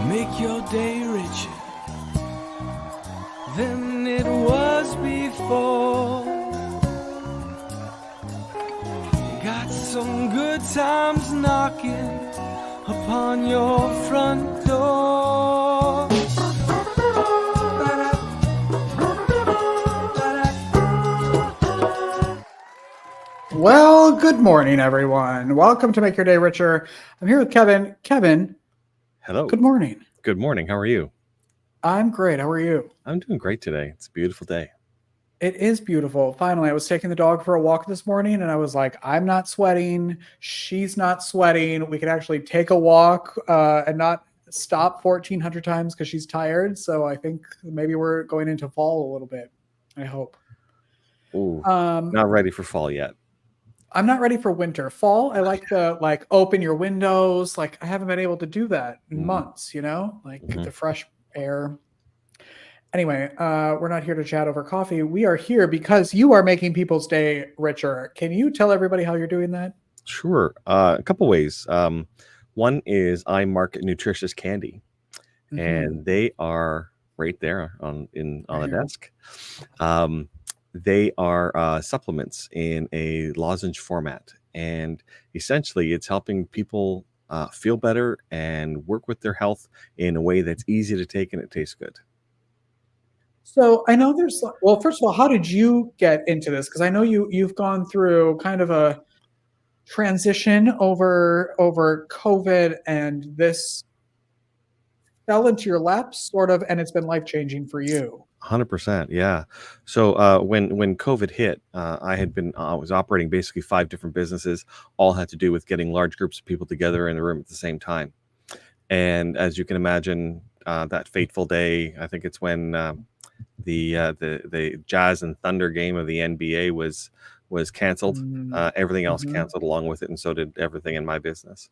Make your day richer than it was before. Got some good times knocking upon your front door. Well, good morning, everyone. Welcome to Make Your Day Richer. I'm here with Kevin. Kevin, hello. Good morning. Good morning. How are you? I'm great. How are you? I'm doing great today. It's a beautiful day. It is beautiful. Finally, I was taking the dog for a walk this morning and I was like, I'm not sweating. She's not sweating. We could actually take a walk and not stop 1,400 times because she's tired. So I think maybe we're going into fall a little bit. I hope. Ooh, not ready for fall yet. I'm not ready for winter. Fall, I like to open your windows. Like I haven't been able to do that in months, the fresh air. Anyway, we're not here to chat over coffee. We are here because you are making people's day richer. Can you tell everybody how you're doing that? Sure. A couple ways. One is I market nutritious candy, and they are right there on the desk. They are supplements in a lozenge format, and essentially it's helping people feel better and work with their health in a way that's easy to take and it tastes good. So I know well, first of all, how did you get into this? Because I know you've gone through kind of a transition over COVID, and this fell into your lap sort of, and it's been life-changing for you. 100%, yeah. So when COVID hit, I was operating basically 5 different businesses, all had to do with getting large groups of people together in the room at the same time. And as you can imagine, that fateful day, I think it's when the Jazz and Thunder game of the NBA was canceled. Everything else canceled along with it, and so did everything in my business.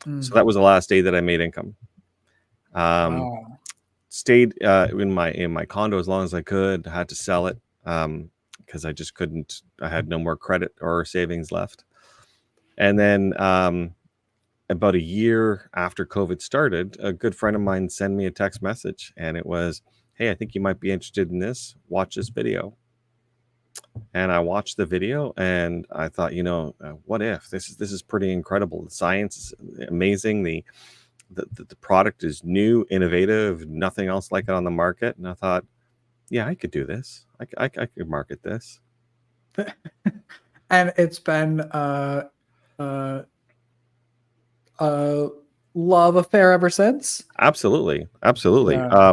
So that was the last day that I made income. Wow. Stayed in my condo as long as I could. I had to sell it because I just couldn't. I had no more credit or savings left. And then about a year after COVID started, a good friend of mine sent me a text message, and it was, "Hey, I think you might be interested in this. Watch this video." And I watched the video, and I thought, what if this is pretty incredible? The science is amazing. The product is new, innovative, nothing else like it on the market. And I thought, yeah, I could do this. I could market this. And it's been a love affair ever since. Absolutely. Yeah.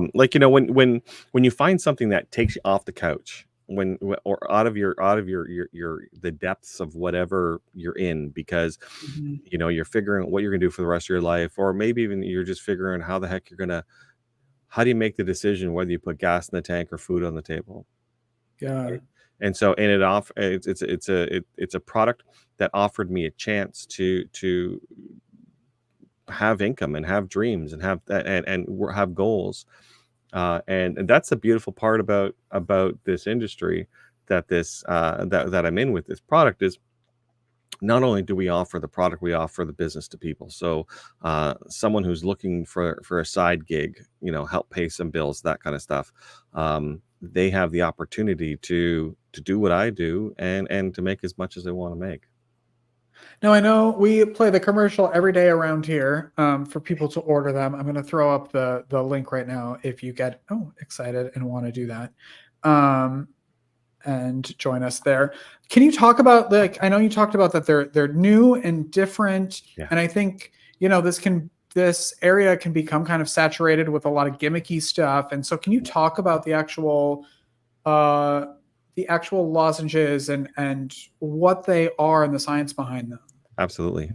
When you find something that takes you off the couch, or out of your the depths of whatever you're in, because you're figuring out what you're gonna do for the rest of your life, or maybe even you're just figuring how the heck how do you make the decision whether you put gas in the tank or food on the table? Yeah. Right? And so it's a product that offered me a chance to have income and have dreams and have that and have goals. And that's the beautiful part about this industry that that I'm in with this product is not only do we offer the product, we offer the business to people. So someone who's looking for a side gig, help pay some bills, that kind of stuff, they have the opportunity to do what I do and to make as much as they want to make. Now, I know we play the commercial every day around here for people to order them. I'm going to throw up the link right now if you get excited and want to do that and join us there. Can you talk about, I know you talked about that they're new and different, and I think this area can become kind of saturated with a lot of gimmicky stuff. And so, can you talk about the actual lozenges and what they are and the science behind them? Absolutely.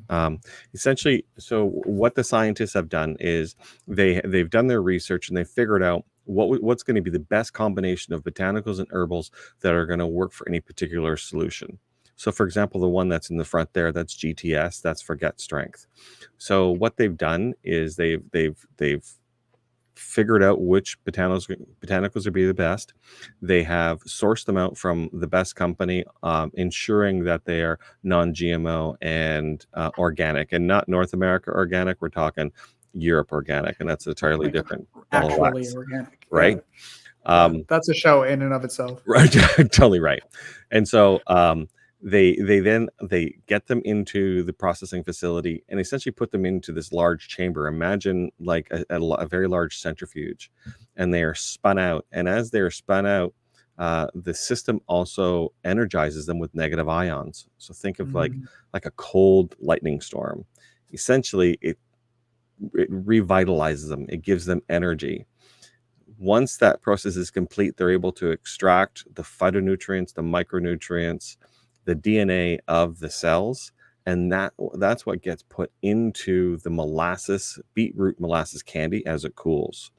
Essentially, so what the scientists have done is they've done their research and they figured out what's going to be the best combination of botanicals and herbals that are going to work for any particular solution. So, for example, the one that's in the front there, that's GTS, that's for gut strength. So, what they've done is they've figured out which botanicals would be the best. They have sourced them out from the best company, ensuring that they are non-GMO and organic, and not North America organic. We're talking, Europe organic, and that's entirely Like different ball of actually wax, organic, right? Yeah, that's a show in and of itself. Right, totally right. And so they get them into the processing facility and essentially put them into this large chamber. Imagine like a very large centrifuge, and they are spun out. And as they are spun out, the system also energizes them with negative ions. So think of like a cold lightning storm. Essentially, it revitalizes them. It gives them energy. Once that process is complete, they're able to extract the phytonutrients, the micronutrients, the DNA of the cells, and that's what gets put into the molasses, beetroot molasses candy as it cools.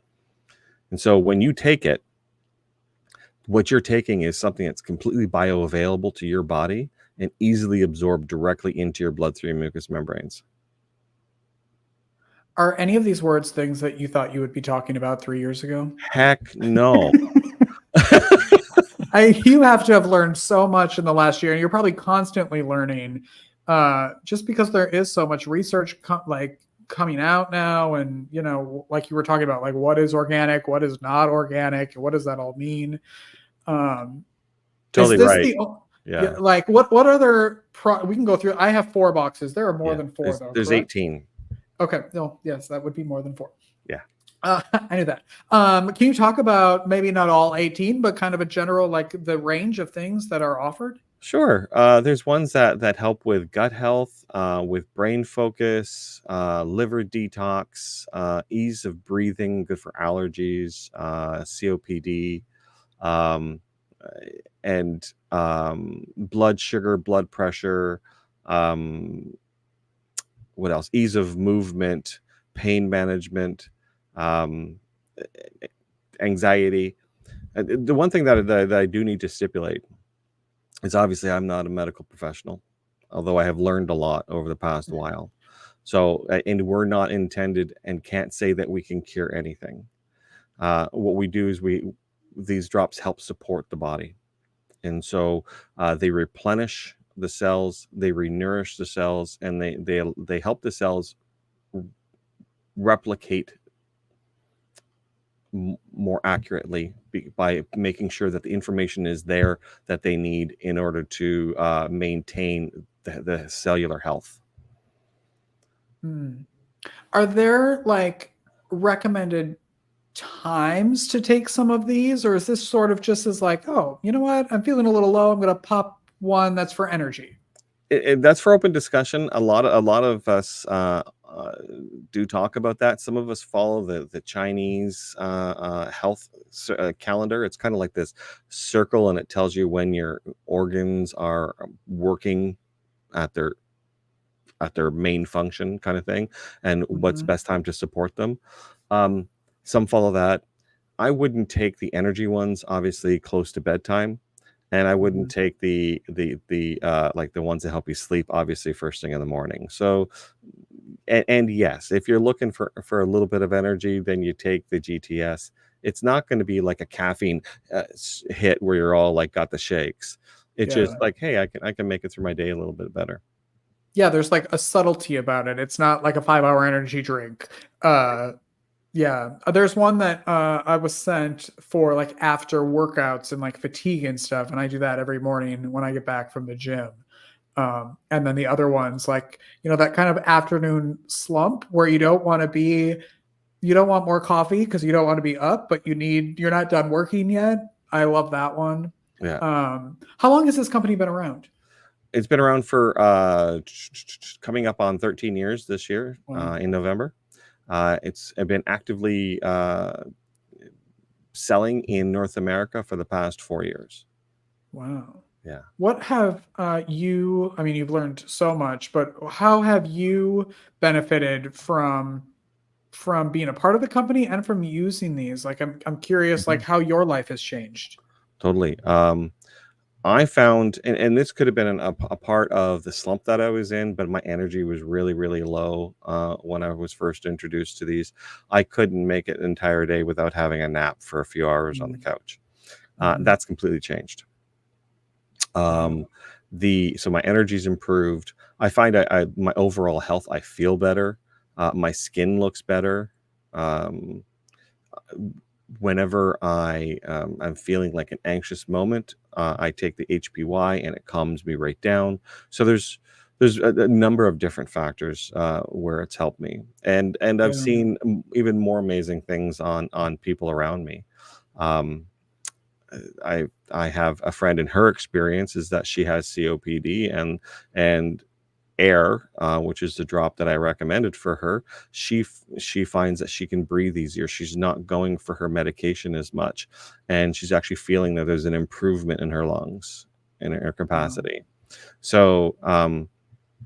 And so when you take it, what you're taking is something that's completely bioavailable to your body and easily absorbed directly into your blood through your mucous membranes. Are any of these words things that you thought you would be talking about 3 years ago? Heck no. You have to have learned so much in the last year, and you're probably constantly learning, just because there is so much research coming out now, and like you were talking about, like what is organic, what is not organic, what does that all mean? Totally right. Yeah. Like what other we can go through. I have 4 boxes. There are more than 4 though. There's correct? 18. Okay. No, yes, that would be more than 4. Yeah. I knew that. Can you talk about maybe not all 18, but kind of a general, like the range of things that are offered? Sure. There's ones that help with gut health, with brain focus, liver detox, ease of breathing, good for allergies, COPD, and blood sugar, blood pressure. What else? Ease of movement, pain management, anxiety. The one thing that I do need to stipulate is obviously I'm not a medical professional, although I have learned a lot over the past while. So, and we're not intended and can't say that we can cure anything. What we do is these drops help support the body. And so they replenish the cells, they renourish the cells, and they help the cells replicate more accurately by making sure that the information is there that they need in order to maintain the cellular health. Are there like recommended times to take some of these, or is this sort of just as like, oh, you know what, I'm feeling a little low, I'm going to pop one that's for energy? That's for open discussion. A lot of us do talk about that. Some of us follow the Chinese health calendar. It's kind of like this circle, and it tells you when your organs are working at their main function, kind of thing, and what's best time to support them. Some follow that. I wouldn't take the energy ones, obviously, close to bedtime. And I wouldn't take the like the ones that help you sleep, obviously, first thing in the morning. So, and yes, if you're looking for a little bit of energy, then you take the GTS. It's not going to be like a caffeine hit where you're all like got the shakes. It's just like, hey, I can make it through my day a little bit better. Yeah, there's like a subtlety about it. It's not like a 5-hour energy drink. Yeah, there's one that I was sent for like after workouts and like fatigue and stuff, and I do that every morning when I get back from the gym. And then the other ones, like, that kind of afternoon slump where you don't want more coffee because you don't want to be up, but you're not done working yet. I love that one. Yeah. How long has this company been around? It's been around for coming up on 13 years this year. Wow. In November. It's been actively selling in North America for the past 4 years. Wow. Yeah. What have you've learned so much, but how have you benefited from being a part of the company and from using these? Like, I'm curious, like how your life has changed. Totally. I found, and this could have been a part of the slump that I was in, but my energy was really, really low when I was first introduced to these. I couldn't make it an entire day without having a nap for a few hours on the couch. That's completely changed. So my energy's improved. I find my overall health, I feel better. My skin looks better. Whenever I'm feeling like an anxious moment, I take the HPY and it calms me right down. So there's a number of different factors where it's helped me, and I've Yeah. seen even more amazing things on people around me. Um, I have a friend, and her experience is that she has COPD, and air, which is the drop that I recommended for her, she finds that she can breathe easier. She's not going for her medication as much, and she's actually feeling that there's an improvement in her lungs and her Wow. capacity. So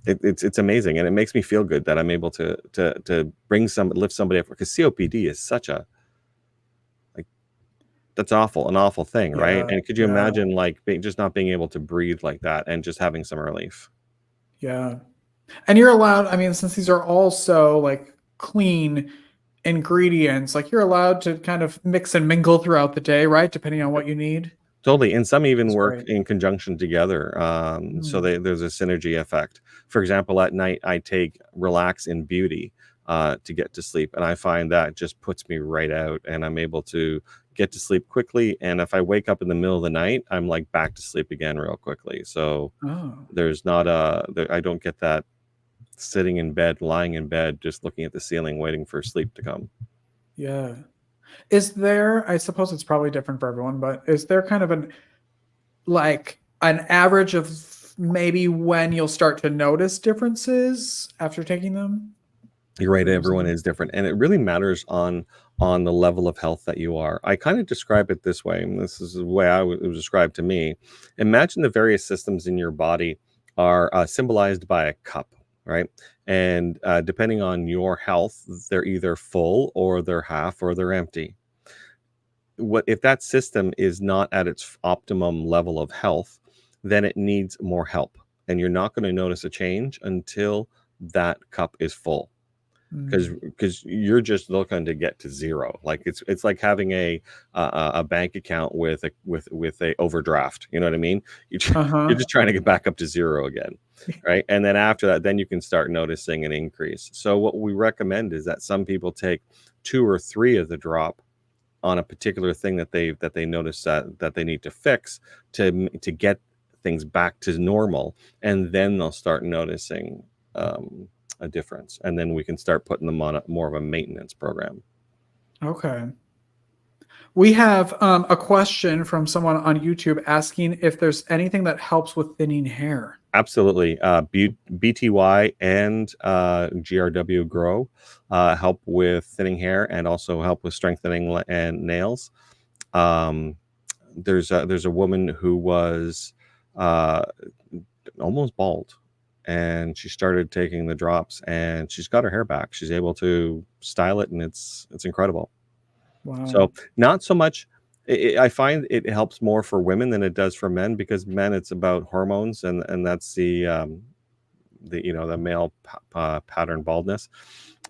it's amazing, and it makes me feel good that I'm able to lift somebody up, because COPD is such a, like, that's an awful thing, right? Yeah. And could you Yeah. imagine, like, just not being able to breathe like that and just having some relief? Yeah. And you're allowed, I mean, since these are also like clean ingredients, like you're allowed to kind of mix and mingle throughout the day, right? Depending on what you need. Totally, and some even That's work great. in conjunction together, so Mm. there's a synergy effect. For example, at night, I take Relax in Beauty to get to sleep, and I find that just puts me right out, and I'm able to get to sleep quickly, and if I wake up in the middle of the night, I'm, like, back to sleep again real quickly. So Oh, there's not I don't get that sitting in bed, lying in bed, just looking at the ceiling, waiting for sleep to come. yeah. Is there, I suppose it's probably different for everyone, but is there kind of an average of maybe when you'll start to notice differences after taking them You're right, or using everyone them? is different, and it really matters on the level of health that you are. I kind of describe it this way, and this is the way it was described to me. Imagine the various systems in your body are symbolized by a cup, right? And depending on your health, they're either full, or they're half, or they're empty. What if that system is not at its optimum level of health, then it needs more help, and you're not going to notice a change until that cup is full, Mm. because you're just looking to get to zero. Like, it's like having a bank account with a overdraft. You know what I mean? You're Uh-huh. just trying to get back up to zero again, right? And then after that, then you can start noticing an increase. So what we recommend is that some people take 2 or 3 of the drop on a particular thing that they notice that they need to fix to get things back to normal, and then they'll start noticing a difference, and then we can start putting them on more of a maintenance program. Okay. We have a question from someone on YouTube asking if there's anything that helps with thinning hair. Absolutely. BTY and GRW Grow help with thinning hair, and also help with strengthening and nails. Um, there's a woman who was uh, almost bald, and she started taking the drops, and she's got her hair back. She's able to style it, and it's incredible. Wow. So not so much. I find it helps more for women than it does for men, because men, it's about hormones, and that's the male pattern baldness.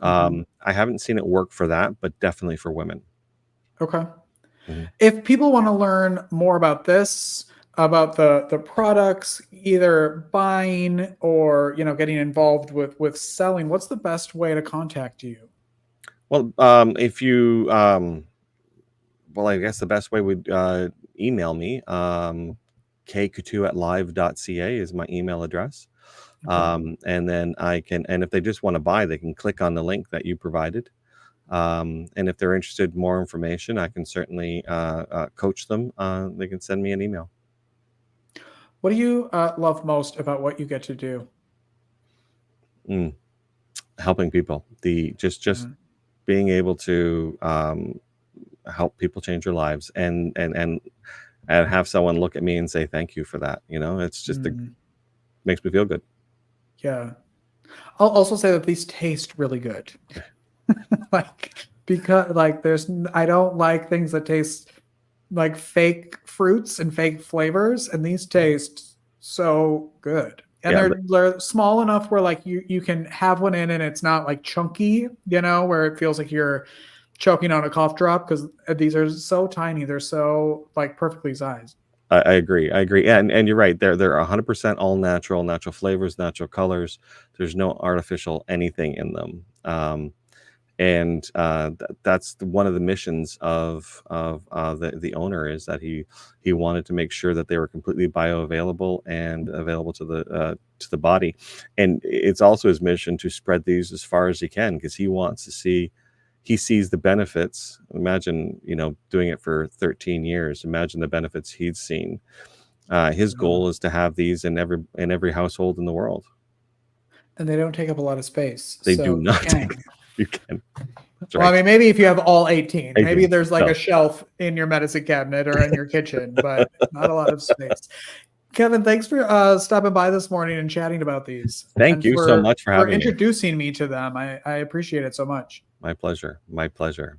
Mhm. I haven't seen it work for that, but definitely for women. Okay. Mhm. If people want to learn more about this, about the products, either buying or getting involved with selling, what's the best way to contact you? Well, if you well, I guess the best way would email me. Coutu@live.ca is my email address. Okay. And then and if they just want to buy, they can click on the link that you provided. And if they're interested in more information, I can certainly coach them. They can send me an email. What do you love most about what you get to do? Mm, helping people, the just Mhm. being able to help people change their lives, and have someone look at me and say thank you for that. It's just Mm, makes me feel good. yeah. I'll also say that these taste really good. Because I don't like things that taste like fake fruits and fake flavors, and these taste so good. And Yeah, they're small enough where like you can have one in and it's not like chunky, where it feels like you're choking on a cough drop because these are so tiny. They're so like perfectly sized. I agree. I agree. And you're right. They're 100% all natural flavors, natural colors. There's no artificial anything in them. And that's one of the missions of the owner, is that he wanted to make sure that they were completely bioavailable and available to the body. And it's also his mission to spread these as far as he can, because he sees the benefits. Imagine, doing it for 13 years. Imagine the benefits he's seen. His goal is to have these in every household in the world. And they don't take up a lot of space. They do not. You can. That's right. Well, I mean, maybe if you have all 18, maybe there's like a shelf in your medicine cabinet or in your kitchen, but not a lot of space. Kevin, thanks for stopping by this morning and chatting about these. Thank you so much for introducing me to them. I appreciate it so much. My pleasure. My pleasure.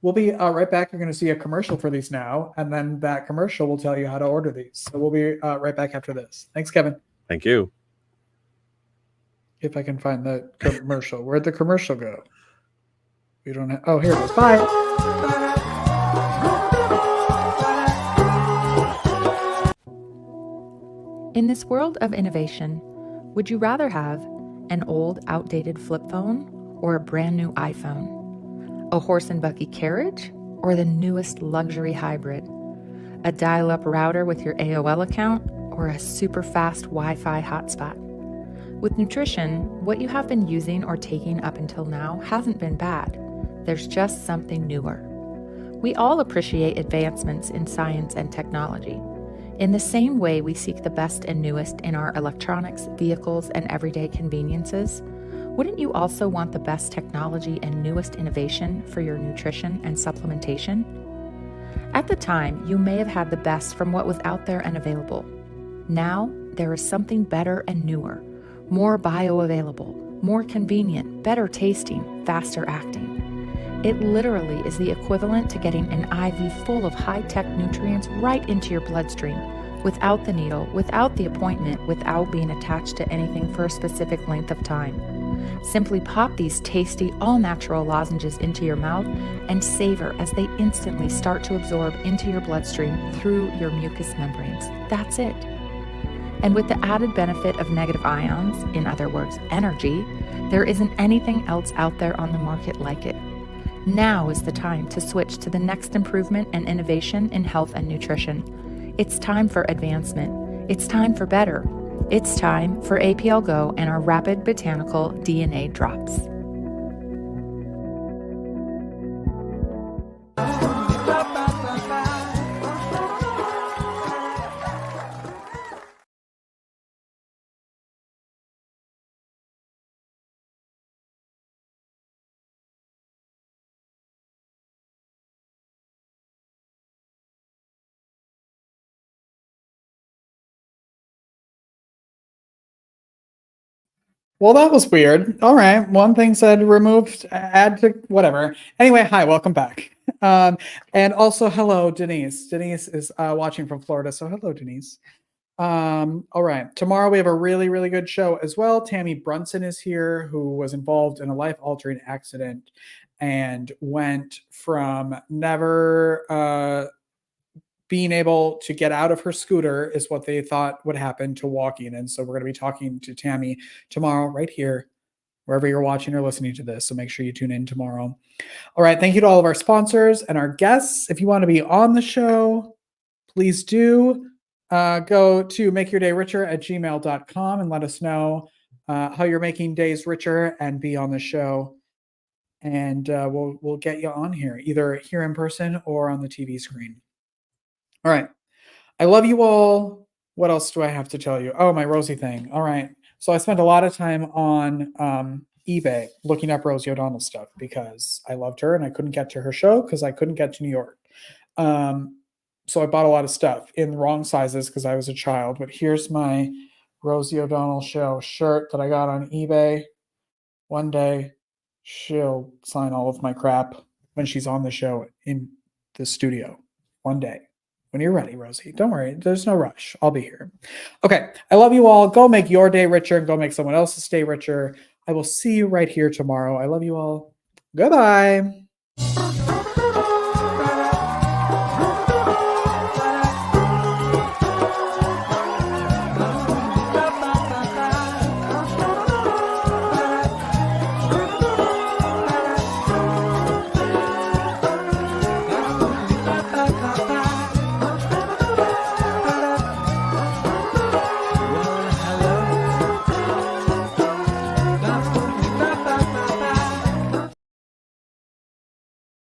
We'll be right back. You're going to see a commercial for these now, and then that commercial will tell you how to order these. So we'll be right back after this. Thanks, Kevin. Thank you. If I can find the commercial. Where'd the commercial go? We don't have. Oh, here it is. Bye. In this world of innovation, would you rather have an old, outdated flip phone or a brand new iPhone? A horse and buggy carriage or the newest luxury hybrid? A dial-up router with your AOL account or a super fast Wi-Fi hotspot? With nutrition, what you have been using or taking up until now hasn't been bad. There's just something newer. We all appreciate advancements in science and technology. In the same way we seek the best and newest in our electronics, vehicles, and everyday conveniences, wouldn't you also want the best technology and newest innovation for your nutrition and supplementation? At the time, you may have had the best from what was out there and available. Now, there is something better and newer, more bioavailable, more convenient, better tasting, faster acting. It literally is the equivalent to getting an IV full of high-tech nutrients right into your bloodstream, without the needle, without the appointment, without being attached to anything for a specific length of time. Simply pop these tasty, all-natural lozenges into your mouth and savor as they instantly start to absorb into your bloodstream through your mucous membranes. That's it. And with the added benefit of negative ions, in other words, energy, there isn't anything else out there on the market like it. Now is the time to switch to the next improvement and innovation in health and nutrition. It's time for advancement. It's time for better. It's time for APLGO and our rapid botanical DNA drops. Well, that was weird. All right. One thing said removed, add to whatever. Anyway, hi, welcome back. And also, hello, Denise. Denise is watching from Florida. So hello, Denise. All right. Tomorrow we have a really, really good show as well. Tammy Brunson is here, who was involved in a life-altering accident and went from never being able to get out of her scooter is what they thought would happen to walking. And so we're going to be talking to Tammy tomorrow right here, wherever you're watching or listening to this. So make sure you tune in tomorrow. All right. Thank you to all of our sponsors and our guests. If you want to be on the show, please do go to makeyourdayricher@gmail.com and let us know how you're making days richer and be on the show. And we'll get you on here, either here in person or on the TV screen. All right. I love you all. What else do I have to tell you? Oh, my Rosie thing. All right. So I spent a lot of time on eBay looking up Rosie O'Donnell stuff because I loved her and I couldn't get to her show because I couldn't get to New York. So I bought a lot of stuff in the wrong sizes because I was a child. But here's my Rosie O'Donnell show shirt that I got on eBay. One day she'll sign all of my crap when she's on the show in the studio. One day. When you're ready, Rosie. Don't worry. There's no rush. I'll be here. Okay. I love you all. Go make your day richer and go make someone else's day richer. I will see you right here tomorrow. I love you all. Goodbye.